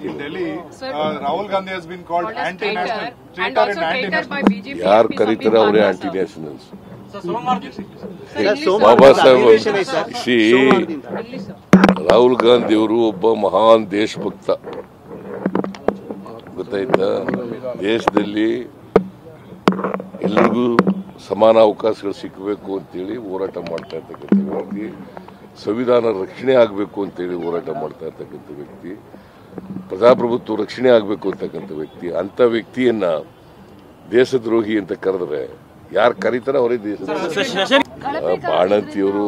In Delhi, Rahul Gandhi has been called anti-national, traitor and anti-national. ಯಾರು ಕರೀತಾರೆ ಅವರೇ aunty nationals. Baba Saheb Rahul Gandhi ಅವರು ಒಬ್ಬ ಮಹಾನ್ ದೇಶಭಕ್ತ, ಗೊತ್ತಾಯ್ತಾ. ದೇಶದಲ್ಲಿ ಎಲ್ಲರಿಗೂ ಸಮಾನ ಅವಕಾಶಗಳು ಸಿಕ್ಕಬೇಕು ಅಂತೇಳಿ ಹೋರಾಟ ಮಾಡ್ತಾ ಇರ್ತಕ್ಕಂಥ ವ್ಯಕ್ತಿ, ಸಂವಿಧಾನ ರಕ್ಷಣೆ ಆಗಬೇಕು ಅಂತೇಳಿ ಹೋರಾಟ ಮಾಡ್ತಾ ಇರ್ತಕ್ಕಂಥ ವ್ಯಕ್ತಿ, ಪ್ರಜಾಪ್ರಭುತ್ವ ರಕ್ಷಣೆ ಆಗಬೇಕು ಅಂತಕ್ಕಂಥ ವ್ಯಕ್ತಿ. ಅಂತ ವ್ಯಕ್ತಿಯನ್ನ ದೇಶದ್ರೋಹಿ ಅಂತ ಕರೆದ್ರೆ ಯಾರು ಕರೀತಾರೆ ಅವರೇ ದೇಶದ್ರೋಹಿ. ಬಾಣಂತಿಯವರು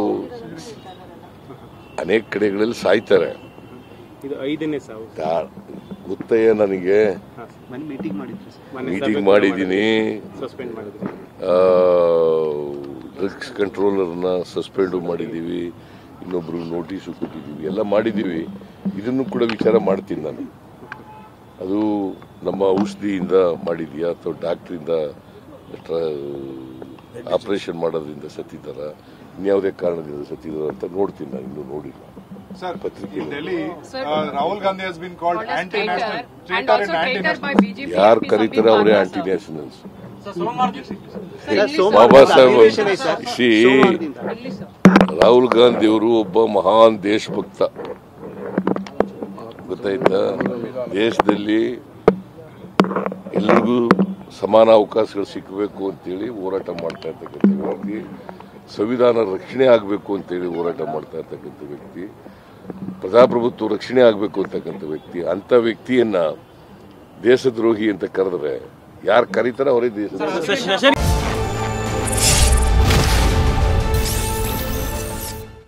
ಅನೇಕ ಕಡೆಗಳಲ್ಲಿ ಸಾಯ್ತಾರೆ. ಗೊತ್ತಯ್ಯ, ನನಗೆ ಮೀಟಿಂಗ್ ಮಾಡಿದ್ದೀನಿ. ಡ್ರಗ್ಸ್ ಕಂಟ್ರೋಲರ್ನ ಸಸ್ಪೆಂಡ್ ಮಾಡಿದ್ದೀವಿ, ಇನ್ನೊಬ್ರು ನೋಟಿಸು ಕೊಟ್ಟಿದ್ದೀವಿ, ಎಲ್ಲ ಮಾಡಿದ್ದೀವಿ. ಇದನ್ನು ಕೂಡ ವಿಚಾರ ಮಾಡ್ತೀನಿ ನಾನು. ಅದು ನಮ್ಮ ಔಷಧಿಯಿಂದ ಮಾಡಿದ್ಯಾ ಅಥವಾ ಡಾಕ್ಟ್ರಿಂದ ಆಪರೇಷನ್ ಮಾಡೋದ್ರಿಂದ ಸತ್ತಿದ್ದಾರ, ಇನ್ಯಾವುದೇ ಕಾರಣದಿಂದ ಸತ್ತಿದ್ದಾರ ಅಂತ ನೋಡ್ತೀನಿ. ನಾನು ಇನ್ನೂ ನೋಡಿಲ್ಲ. ಪತ್ರಿಕೆ Rahul Gandhi has been called anti-national, traitor and anti-national. ಯಾರು ಕರೀತಾರೆ ಅವರೇ ಆಂಟಿ ನ್ಯಾಷನಲ್ಸ್. ಬಾಬಾ ಸಾಹೇಬ್ ರಾಹುಲ್ ಗಾಂಧಿ ಅವರು ಒಬ್ಬ ಮಹಾನ್ ದೇಶಭಕ್ತ, ಗೊತ್ತಾಯ್ತಾ. ದೇಶದಲ್ಲಿ ಎಲ್ಲರಿಗೂ ಸಮಾನ ಅವಕಾಶಗಳು ಸಿಕ್ಕಬೇಕು ಅಂತೇಳಿ ಹೋರಾಟ ಮಾಡ್ತಾ ಇರ್ತಕ್ಕಂಥ ವ್ಯಕ್ತಿ, ಸಂವಿಧಾನ ರಕ್ಷಣೆ ಆಗಬೇಕು ಅಂತೇಳಿ ಹೋರಾಟ ಮಾಡ್ತಾ ಇರ್ತಕ್ಕಂಥ ವ್ಯಕ್ತಿ, ಪ್ರಜಾಪ್ರಭುತ್ವ ರಕ್ಷಣೆ ಆಗಬೇಕು ಅಂತಕ್ಕಂಥ ವ್ಯಕ್ತಿ. ಅಂತ ವ್ಯಕ್ತಿಯನ್ನ ದೇಶದ್ರೋಹಿ ಅಂತ ಕರೆದ್ರೆ ಯಾರು ಕರೀತಾರೆ ಅವರೇ ದೇಶದ್ರೋಹಿ.